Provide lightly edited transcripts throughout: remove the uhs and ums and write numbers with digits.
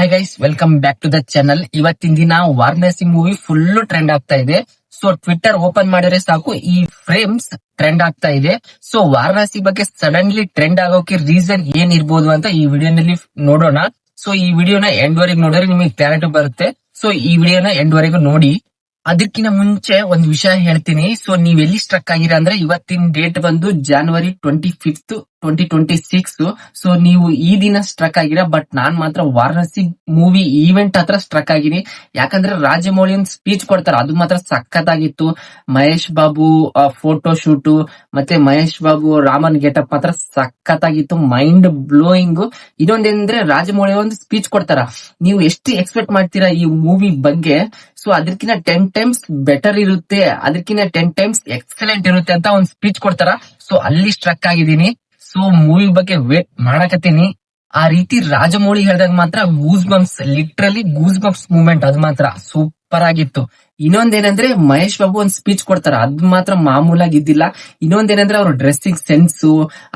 Hi guys, welcome back to the channel. ಇವತ್ತಿನ ದಿನ Varanasi movie full trend ಆಗ್ತಾ ಇದೆ. ಸೊ ಟ್ವಿಟ್ಟರ್ ಓಪನ್ ಮಾಡಿದ್ರೆ ಸಾಕು ಈ ಫ್ರೇಮ್ಸ್ ಟ್ರೆಂಡ್ ಆಗ್ತಾ ಇದೆ. ಸೊ ವಾರಣಾಸಿ ಬಗ್ಗೆ ಸಡನ್ಲಿ ಟ್ರೆಂಡ್ ಆಗೋಕೆ ರೀಸನ್ ಏನ್ ಇರ್ಬೋದು ಅಂತ ಈ ವಿಡಿಯೋನಲ್ಲಿ ನೋಡೋಣ. ಸೊ ಈ ವಿಡಿಯೋನ ಎಂಡ್ ವರೆಗೆ ನೋಡಿದ್ರೆ ನಿಮಗೆ ಕ್ಲಾರಿಟಿ ಬರುತ್ತೆ. ಸೊ ಈ ವಿಡಿಯೋನ ಎಂಡ್ ವರೆಗೂ ನೋಡಿ. ಅದಕ್ಕಿಂತ ಮುಂಚೆ ಒಂದು ವಿಷಯ ಹೇಳ್ತೀನಿ. ಸೊ ನೀವ್ ಎಲ್ಲಿ ಸ್ಟ್ರಕ್ ಆಗಿರ ಅಂದ್ರೆ ಇವತ್ತಿನ ಡೇಟ್ ಬಂದು January 25th 2026. ಸೊ ನೀವು ಈ ದಿನ ಸ್ಟ್ರಕ್ ಆಗಿರ, ಬಟ್ ನಾನ್ ಮಾತ್ರ ವಾರಣಾಸಿ ಮೂವಿ ಈವೆಂಟ್ ಹತ್ರ ಸ್ಟ್ರಕ್ ಆಗಿನಿ. ಯಾಕಂದ್ರೆ ರಾಜಮೌಳಿ ಒಂದು ಸ್ಪೀಚ್ ಕೊಡ್ತಾರೆ, ಅದು ಮಾತ್ರ ಸಖತ್ತಾಗಿತ್ತು. ಮಹೇಶ್ ಬಾಬು ಫೋಟೋ ಶೂಟು ಮತ್ತೆ ಮಹೇಶ್ ಬಾಬು ರಾಮನ್ ಗೆಟಪ್ ಮಾತ್ರ ಸಖತ್ತಾಗಿತ್ತು, ಮೈಂಡ್ ಬ್ಲೋಯಿಂಗ್. ಇನ್ನೊಂದೇನಂದ್ರೆ ರಾಜಮೌಳಿ ಒಂದು ಸ್ಪೀಚ್ ಕೊಡ್ತಾರ, ನೀವು ಎಷ್ಟು ಎಕ್ಸ್ಪೆಕ್ಟ್ ಮಾಡ್ತೀರಾ ಈ ಮೂವಿ ಬಗ್ಗೆ? ಸೊ ಅದಕ್ಕಿಂತ 10 ಟೈಮ್ಸ್ ಬೆಟರ್ ಇರುತ್ತೆ, ಅದಕ್ಕಿಂತ 10 ಟೈಮ್ಸ್ ಎಕ್ಸಲೆಂಟ್ ಇರುತ್ತೆ ಅಂತ ಒಂದು ಸ್ಪೀಚ್ ಕೊಡ್ತಾರ. ಸೊ ಅಲ್ಲಿ ಸ್ಟ್ರಕ್ ಆಗಿದ್ದೀನಿ. ಸೊ ಮೂವಿ ಬಗ್ಗೆ ವೇಟ್ ಮಾಡಕತ್ತೀನಿ. ಆ ರೀತಿ ರಾಜಮೌಳಿ ಹೇಳಿದಾಗ ಮಾತ್ರ goose bumps, literally goose bumps moment, ಅದು ಮಾತ್ರ ಸೂಪರ್ ಆಗಿತ್ತು. ಇನ್ನೊಂದೇನಂದ್ರೆ ಮಹೇಶ್ ಬಾಬು ಒಂದ್ ಸ್ಪೀಚ್ ಕೊಡ್ತಾರ, ಅದು ಮಾತ್ರ ಮಾಮೂಲಾಗಿದ್ದಿಲ್ಲ. ಇನ್ನೊಂದೇನಂದ್ರೆ ಅವ್ರ ಡ್ರೆಸ್ಸಿಂಗ್ ಸೆನ್ಸ್,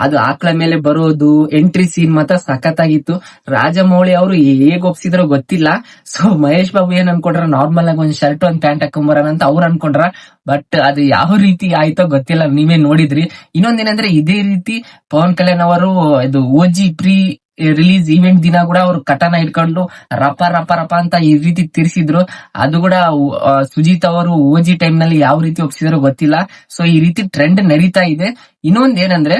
ಅದು ಆಕಳ ಮೇಲೆ ಬರೋದು, ಎಂಟ್ರಿ ಸೀನ್ ಮಾತ್ರ ಸಖತ್ತಾಗಿತ್ತು. ರಾಜಮೌಳಿ ಅವರು ಹೇಗ್ ಒಪ್ಸಿದ್ರೋ ಗೊತ್ತಿಲ್ಲ. ಸೊ ಮಹೇಶ್ ಬಾಬು ಏನ್ ಅನ್ಕೊಂಡ್ರ, ನಾರ್ಮಲ್ ಆಗಿ ಒಂದ್ ಶರ್ಟ್ ಒಂದ್ ಪ್ಯಾಂಟ್ ಹಾಕೊಂಬರೋಣ ಅಂತ ಅವ್ರು ಅನ್ಕೊಂಡ್ರ, ಬಟ್ ಅದು ಯಾವ ರೀತಿ ಆಯ್ತೋ ಗೊತ್ತಿಲ್ಲ, ನೀವೇ ನೋಡಿದ್ರಿ. ಇನ್ನೊಂದೇನಂದ್ರೆ ಇದೇ ರೀತಿ ಪವನ್ ಕಲ್ಯಾಣ್ ಅವರು ಇದು ಓಜಿ ಪ್ರೀ ರಿಲೀಸ್ ಈವೆಂಟ್ ದಿನ ಕೂಡ ಅವ್ರು ಕಟನ ಇಟ್ಕೊಂಡು ರಪ ರಪ ರಪ ಅಂತ ಈ ರೀತಿ ತಿರ್ಸಿದ್ರು. ಅದು ಕೂಡ ಸುಜಿತ್ ಅವರು ಓಜಿ ಟೈಮ್ ನಲ್ಲಿ ಯಾವ ರೀತಿ ಒಪ್ಸಿದ್ರು ಗೊತ್ತಿಲ್ಲ. ಸೊ ಈ ರೀತಿ ಟ್ರೆಂಡ್ ನಡೀತಾ ಇದೆ. ಇನ್ನೊಂದೇನಂದ್ರೆ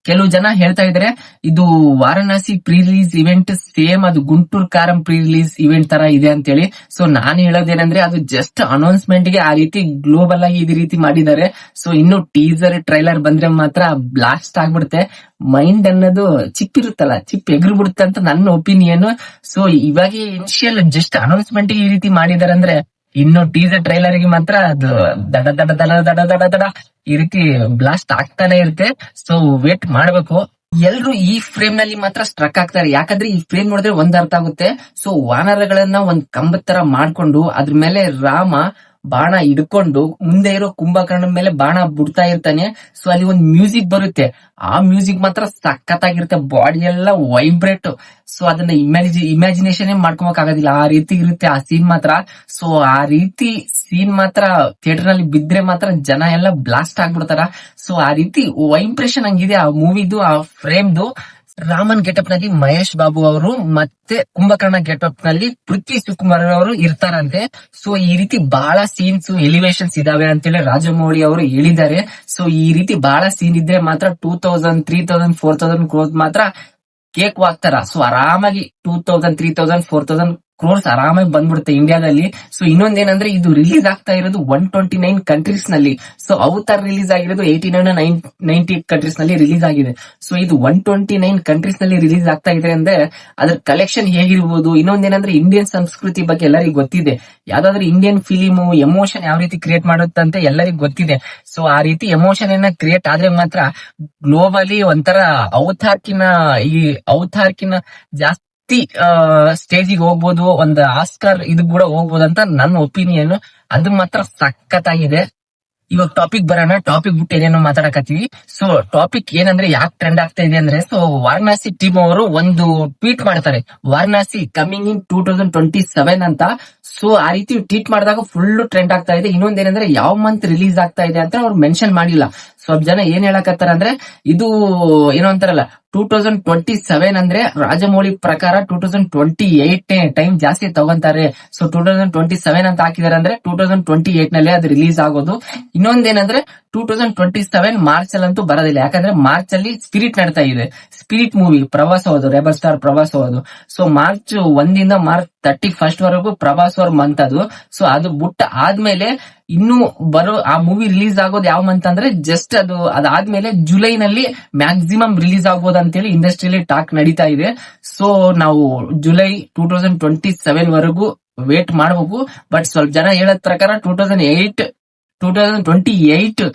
ಕೆಲವು ಜನ ಹೇಳ್ತಾ ಇದಾರೆ ಇದು Varanasi pre release event same ಅದು Guntur Kaaram pre release event ತರ ಇದೆ ಅಂತೇಳಿ. ಸೊ ನಾನು ಹೇಳೋದೇನಂದ್ರೆ ಅದು ಜಸ್ಟ್ ಅನೌನ್ಸ್ಮೆಂಟ್ ಗೆ ಆ ರೀತಿ ಗ್ಲೋಬಲ್ ಆಗಿ ಈ ರೀತಿ ಮಾಡಿದ್ದಾರೆ. ಸೊ ಇನ್ನು ಟೀಸರ್ ಟ್ರೈಲರ್ ಬಂದ್ರೆ ಮಾತ್ರ ಬ್ಲಾಸ್ಟ್ ಆಗ್ಬಿಡುತ್ತೆ. ಮೈಂಡ್ ಅನ್ನೋದು ಚಿಪ್ ಇರುತ್ತಲ್ಲ, ಚಿಪ್ ಎಗರು ಬಿಡುತ್ತೆ ಅಂತ ನನ್ನ ಒಪಿನಿಯನ್. ಸೊ ಇವಾಗ ಇನಿಷಿಯಲ್ ಜಸ್ಟ್ ಅನೌನ್ಸ್ಮೆಂಟ್ ಗೆ ಈ ರೀತಿ ಮಾಡಿದಾರೆ ಅಂದ್ರೆ ಇನ್ನು ಟೀಸರ್ ಟ್ರೈಲರ್ ಗೆ ಮಾತ್ರ ಅದು ದಡ ದಡ ದಡ ದಡ ದಡ ದಡ ಈ ರೀತಿ ಬ್ಲಾಸ್ಟ್ ಆಗ್ತಾನೆ ಇರುತ್ತೆ. ಸೊ ವೇಟ್ ಮಾಡ್ಬೇಕು. ಎಲ್ರು ಈ ಫ್ರೇಮ್ ನಲ್ಲಿ ಮಾತ್ರ ಸ್ಟ್ರಕ್ ಆಗ್ತಾರೆ, ಯಾಕಂದ್ರೆ ಈ ಫ್ರೇಮ್ ನೋಡಿದ್ರೆ ಒಂದ್ ಅರ್ಥ ಆಗುತ್ತೆ. ಸೊ ವಾನರಗಳನ್ನ ಒಂದ್ ಕಂಬದ ತರ ಮಾಡ್ಕೊಂಡು ಅದ್ರ ಮೇಲೆ ರಾಮ ಬಾಣ ಹಿಡ್ಕೊಂಡು ಮುಂದೆ ಇರೋ ಕುಂಭಕರ್ಣನ ಮೇಲೆ ಬಾಣ ಬಿಡ್ತಾ ಇರ್ತಾನೆ. ಸೊ ಅಲ್ಲಿ ಒಂದ್ ಮ್ಯೂಸಿಕ್ ಬರುತ್ತೆ, ಆ ಮ್ಯೂಸಿಕ್ ಮಾತ್ರ ಸಖತ್ತಾಗಿರುತ್ತೆ, ಬಾಡಿ ಎಲ್ಲ ವೈಬ್ರೇಟ್. ಸೊ ಅದನ್ನ ಇಮ್ಯಾಜಿನೇಷನ್ ಮಾಡ್ಕೊಳಕ್ ಆಗೋದಿಲ್ಲ, ಆ ರೀತಿ ಇರುತ್ತೆ ಆ ಸೀನ್ ಮಾತ್ರ. ಸೊ ಆ ರೀತಿ ಸೀನ್ ಮಾತ್ರ ಥಿಯೇಟರ್ ನಲ್ಲಿ ಬಿದ್ರೆ ಮಾತ್ರ ಜನ ಎಲ್ಲ ಬ್ಲಾಸ್ಟ್ ಆಗ್ಬಿಡ್ತಾರ. ಸೊ ಆ ರೀತಿ ವೈಬ್ರೇಷನ್ ಹಂಗಿದೆ ಆ ಮೂವಿದು, ಆ ಫ್ರೇಮ್ದು. ರಾಮನ್ ಗೆಟಪ್ ನಲ್ಲಿ ಮಹೇಶ್ ಬಾಬು ಅವರು ಮತ್ತೆ ಕುಂಭಕರ್ಣ ಗೆಟಪ್ ನಲ್ಲಿ ಪೃಥ್ವಿ ಸುಕುಮಾರ್ ಅವರು ಇರ್ತಾರಂತೆ. ಸೊ ಈ ರೀತಿ ಬಹಳ ಸೀನ್ಸ್ ಎಲಿವೇಶನ್ಸ್ ಇದಾವೆ ಅಂತೇಳಿ ರಾಜಮೌಳಿ ಅವರು ಹೇಳಿದ್ದಾರೆ. ಸೊ ಈ ರೀತಿ ಬಹಳ ಸೀನ್ ಇದ್ರೆ ಮಾತ್ರ 2000, 3000, 4000 ಕ್ರೋರ್ಸ್ ಮಾತ್ರ ಕೇಕ್ ವಾಗ್ತಾರ. ಸೊ ಆರಾಮಾಗಿ 2000, 3000, 4000 ಕ್ರೋರ್ಸ್ ಆರಾಮಾಗಿ ಬಂದ್ಬಿಡುತ್ತೆ ಇಂಡಿಯಾದಲ್ಲಿ. ಸೊ ಇನ್ನೊಂದೇನಂದ್ರೆ ಇದು ರಿಲೀಸ್ ಆಗ್ತಾ ಇರೋದು 129 ಕಂಟ್ರೀಸ್ ನಲ್ಲಿ. ಸೊ ಅವತಾರ್ ರಿಲೀಸ್ ಆಗಿರೋದು 89-90 ಕಂಟ್ರೀಸ್ ನಲ್ಲಿ ರಿಲೀಸ್ ಆಗಿದೆ. ಸೊ ಇದು 129 ಕಂಟ್ರೀಸ್ ನಲ್ಲಿ ರಿಲೀಸ್ ಆಗ್ತಾ ಇದೆ ಅಂದ್ರೆ ಅದ್ರ ಕಲೆಕ್ಷನ್ ಹೇಗಿರ್ಬೋದು. ಇನ್ನೊಂದೇನಂದ್ರೆ ಇಂಡಿಯನ್ ಸಂಸ್ಕೃತಿ ಬಗ್ಗೆ ಎಲ್ಲರಿಗೂ ಗೊತ್ತಿದೆ, ಯಾವ್ದಾದ್ರು ಇಂಡಿಯನ್ ಫಿಲಿಮು ಎಮೋಷನ್ ಯಾವ ರೀತಿ ಕ್ರಿಯೇಟ್ ಮಾಡುತ್ತಂತ ಎಲ್ಲರಿಗೂ ಗೊತ್ತಿದೆ. ಸೊ ಆ ರೀತಿ ಎಮೋಷನ್ ಏನ ಕ್ರಿಯೇಟ್ ಆದ್ರೆ ಮಾತ್ರ ಗ್ಲೋಬಲಿ ಒಂಥರ ಅವತಾರ್ಕಿನ ಜಾಸ್ತಿ ಸ್ಟೇಜಿಗೆ ಹೋಗ್ಬೋದು, ಒಂದು ಆಸ್ಕರ್ ಇದು ಕೂಡ ಹೋಗ್ಬೋದು ಅಂತ ನನ್ನ ಒಪಿನಿಯನ್. ಅದು ಮಾತ್ರ ಸಖತ್ತಾಗಿದೆ. ಇವಾಗ ಟಾಪಿಕ್ ಬರೋಣ. ಟಾಪಿಕ್ ಬಿಟ್ಟು ಏನೇನೋ ಮಾತಾಡಕತ್ತೀವಿ. ಸೊ ಟಾಪಿಕ್ ಏನಂದ್ರೆ ಯಾಕೆ ಟ್ರೆಂಡ್ ಆಗ್ತಾ ಇದೆ ಅಂದ್ರೆ, ಸೊ ವಾರಣಾಸಿ ಟೀಮ್ ಅವರು ಒಂದು ಟ್ವೀಟ್ ಮಾಡ್ತಾರೆ, ವಾರಣಾಸಿ ಕಮಿಂಗ್ ಇನ್ 2027 ಅಂತ. ಸೊ ಆ ರೀತಿ ಟ್ವೀಟ್ ಮಾಡಿದಾಗ ಫುಲ್ ಟ್ರೆಂಡ್ ಆಗ್ತಾ ಇದೆ. ಇನ್ನೊಂದೇನಂದ್ರೆ ಯಾವ ಮಂತ್ ರಿಲೀಸ್ ಆಗ್ತಾ ಇದೆ ಅಂತ ಅವ್ರು ಮೆನ್ಷನ್ ಮಾಡಿಲ್ಲ. ಸ್ವಲ್ಪ ಜನ ಏನ್ ಹೇಳಕತ್ತಾರ ಅಂದ್ರೆ ಇದು ಏನೋ ಅಂತಾರಲ್ಲ 2027 ಅಂದ್ರೆ ರಾಜಮೌಳಿ ಪ್ರಕಾರ 2028 ಟೈಮ್ ಜಾಸ್ತಿ ತಗೊಂತಾರೆ. ಸೊ 2027 ಅಂತ ಹಾಕಿದಾರೆ ಅಂದ್ರೆ 2028 ನಲ್ಲಿ ಅದು ರಿಲೀಸ್ ಆಗೋದು. ಇನ್ನೊಂದೇನಂದ್ರೆ 2027 ಮಾರ್ಚ್ ಅಲ್ಲಂತೂ ಬರೋದಿಲ್ಲ, ಯಾಕಂದ್ರೆ ಮಾರ್ಚ್ ಅಲ್ಲಿ ಸ್ಪಿರಿಟ್ ನಡ್ತಾ ಇದೆ, ಸ್ಪಿರಿಟ್ ಮೂವಿ ಪ್ರವಾಸ ಹೋದು, ರೆಬಲ್ ಸ್ಟಾರ್ ಪ್ರವಾಸ ಹೋದು. ಸೊ ಮಾರ್ಚ್ 1 ಮಾರ್ಚ್ 31 ವರೆಗೂ ಪ್ರವಾಸ ಅವ್ರ ಮಂತ್ ಅದು. ಸೊ ಅದು ಬಿಟ್ಟ ಆದ್ಮೇಲೆ ಇನ್ನು ಬರೋ ಆ ಮೂವಿ ರಿಲೀಸ್ ಆಗೋದು ಯಾವ ಮಂತ್ ಅಂದ್ರೆ ಜಸ್ಟ್ ಅದಾದ್ಮೇಲೆ ಜುಲೈನಲ್ಲಿ ಮ್ಯಾಕ್ಸಿಮಮ್ ರಿಲೀಸ್ ಆಗ್ಬೋದು ಅಂತೇಳಿ ಇಂಡಸ್ಟ್ರಿಯಲ್ಲಿ ಟಾಕ್ ನಡೀತಾ ಇದೆ. ಸೊ ನಾವು ಜುಲೈ 2027 ವರೆಗೂ ವೇಟ್ ಮಾಡಬೇಕು. ಬಟ್ ಸ್ವಲ್ಪ ಜನ ಹೇಳೋದ್ ಪ್ರಕಾರ 2028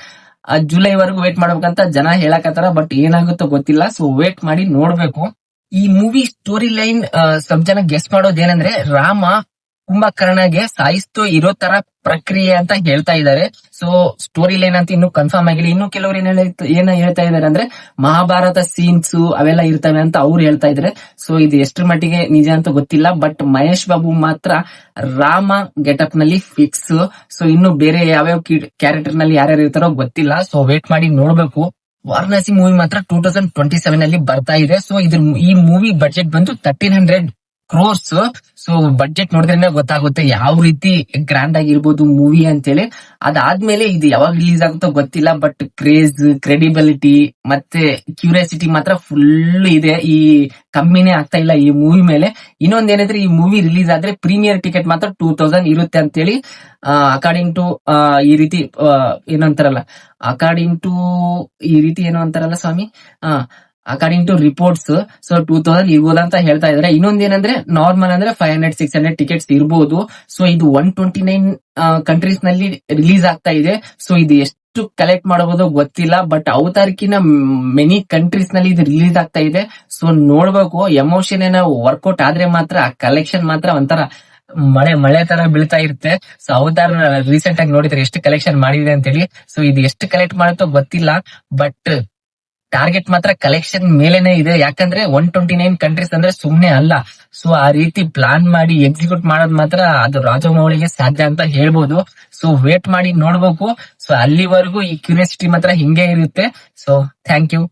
ಜುಲೈ ವರೆಗೂ ವೇಟ್ ಮಾಡ್ಬೇಕಂತ ಜನ ಹೇಳಕತ್ತಾರ. ಬಟ್ ಏನಾಗುತ್ತೋ ಗೊತ್ತಿಲ್ಲ. ಸೊ ವೇಟ್ ಮಾಡಿ ನೋಡ್ಬೇಕು. ಈ ಮೂವಿ ಸ್ಟೋರಿ ಲೈನ್ ಸ್ವಲ್ಪ ಜನ ಗೆಸ್ ಮಾಡೋದೇನಂದ್ರೆ ರಾಮ ಕುಂಭಕರ್ಣಗೆ ಸಾಯಿಸ್ತು ಇರೋ ತರ ಪ್ರಕ್ರಿಯೆ ಅಂತ ಹೇಳ್ತಾ ಇದ್ದಾರೆ. ಸೊ ಸ್ಟೋರಿ ಲೈನ್ ಅಂತ ಇನ್ನು ಕನ್ಫರ್ಮ್ ಆಗಿಲ್ಲ. ಇನ್ನು ಕೆಲವರು ಏನ್ ಹೇಳ್ತಾ ಇದಾರೆ ಅಂದ್ರೆ ಮಹಾಭಾರತ ಸೀನ್ಸ್ ಅವೆಲ್ಲ ಇರ್ತವೆ ಅಂತ ಅವ್ರು ಹೇಳ್ತಾ ಇದಾರೆ. ಸೊ ಇದು ಎಷ್ಟರ ಮಟ್ಟಿಗೆ ನಿಜ ಅಂತ ಗೊತ್ತಿಲ್ಲ. ಬಟ್ ಮಹೇಶ್ ಬಾಬು ಮಾತ್ರ ರಾಮ ಗೆಟಪ್ ನಲ್ಲಿ ಫಿಕ್ಸ್. ಸೊ ಇನ್ನು ಬೇರೆ ಯಾವ್ಯಾವ ಕ್ಯಾರೆಕ್ಟರ್ ನಲ್ಲಿ ಯಾರ್ಯಾರು ಇರ್ತಾರೋ ಗೊತ್ತಿಲ್ಲ. ಸೊ ವೇಟ್ ಮಾಡಿ ನೋಡ್ಬೇಕು. ವಾರಣಾಸಿ ಮೂವಿ ಮಾತ್ರ 2027 ಅಲ್ಲಿ ಬರ್ತಾ ಇದೆ. ಸೊ ಈ ಮೂವಿ ಬಜೆಟ್ ಬಂದು 1300 crores. ಸೊ ಬಡ್ಜೆಟ್ ನೋಡಿದ್ರೆ ಗೊತ್ತಾಗುತ್ತೆ ಯಾವ ರೀತಿ ಗ್ರ್ಯಾಂಡ್ ಆಗಿರ್ಬೋದು ಮೂವಿ ಅಂತೇಳಿ. ಅದಾದ್ಮೇಲೆ ಇದು ಯಾವಾಗ ರಿಲೀಸ್ ಆಗುತ್ತೋ ಗೊತ್ತಿಲ್ಲ. ಬಟ್ ಕ್ರೇಜ್, ಕ್ರೆಡಿಬಿಲಿಟಿ ಮತ್ತೆ ಕ್ಯೂರಿಯಾಸಿಟಿ ಮಾತ್ರ ಫುಲ್ ಇದೆ. ಈ ಕಮ್ಮಿನೇ ಆಗ್ತಾ ಇಲ್ಲ ಈ ಮೂವಿ ಮೇಲೆ. ಇನ್ನೊಂದೇನಂದ್ರೆ ಈ ಮೂವಿ ರಿಲೀಸ್ ಆದ್ರೆ ಪ್ರೀಮಿಯರ್ ಟಿಕೆಟ್ ಮಾತ್ರ 2000 ಇರುತ್ತೆ ಅಂತೇಳಿ ಅಕಾರ್ಡಿಂಗ್ ಟು ಈ ರೀತಿ ಏನಂತಾರಲ್ಲ ಏನೋ ಅಂತಾರಲ್ಲ ಸ್ವಾಮಿ, ಅಕಾರ್ಡಿಂಗ್ ಟು ರಿಪೋರ್ಟ್ಸ್. ಸೊ 2000 ಇರ್ಬೋದು ಅಂತ ಹೇಳ್ತಾ ಇದಾರೆ. ಇನ್ನೊಂದೇನಂದ್ರೆ ನಾರ್ಮಲ್ ಅಂದ್ರೆ 500-600 ಟಿಕೆಟ್ಸ್ ಇರ್ಬೋದು. ಸೊ ಇದು 129 ಕಂಟ್ರೀಸ್ ನಲ್ಲಿ ರಿಲೀಸ್ ಆಗ್ತಾ ಇದೆ. ಸೊ ಇದು ಎಷ್ಟು ಕಲೆಕ್ಟ್ ಮಾಡಬಹುದು ಗೊತ್ತಿಲ್ಲ. ಬಟ್ ಅವತಾರಕ್ಕಿಂತ ಮೆನಿ ಕಂಟ್ರೀಸ್ ನಲ್ಲಿ ಇದು ರಿಲೀಸ್ ಆಗ್ತಾ ಇದೆ. ಸೊ ನೋಡ್ಬೇಕು, ಎಮೋಷನ್ ಏನೋ ವರ್ಕೌಟ್ ಆದ್ರೆ ಮಾತ್ರ ಕಲೆಕ್ಷನ್ ಮಾತ್ರ ಒಂಥರ ಮಳೆ ತರ ಬೀಳ್ತಾ ಇರುತ್ತೆ. ಸೊ ಅವತಾರ ರೀಸೆಂಟ್ ಆಗಿ ನೋಡಿದ್ರೆ ಎಷ್ಟು ಕಲೆಕ್ಷನ್ ಮಾಡಿದೆ ಅಂತೇಳಿ. ಸೊ ಇದು ಎಷ್ಟು ಕಲೆಕ್ಟ್ ಮಾಡುತ್ತೋ ಗೊತ್ತಿಲ್ಲ. ಬಟ್ ಟಾರ್ಗೆಟ್ ಮಾತ್ರ ಕಲೆಕ್ಷನ್ ಮೇಲೆನೆ ಇದೆ. ಯಾಕಂದ್ರೆ 129 ಕಂಟ್ರೀಸ್ ಅಂದ್ರೆ ಸುಮ್ನೆ ಅಲ್ಲ. ಸೊ ಆ ರೀತಿ ಪ್ಲಾನ್ ಮಾಡಿ ಎಕ್ಸಿಕ್ಯೂಟ್ ಮಾಡೋದ್ ಮಾತ್ರ ಅದು ರಾಜಮೌಳಿಗೆ ಸಾಧ್ಯ ಅಂತ ಹೇಳ್ಬೋದು. ಸೊ ವೇಟ್ ಮಾಡಿ ನೋಡ್ಬೇಕು. ಸೊ ಅಲ್ಲಿವರೆಗೂ ಈ ಕ್ಯೂರಿಯಾಸಿಟಿ ಮಾತ್ರ ಹಿಂಗೆ ಇರುತ್ತೆ. So thank you.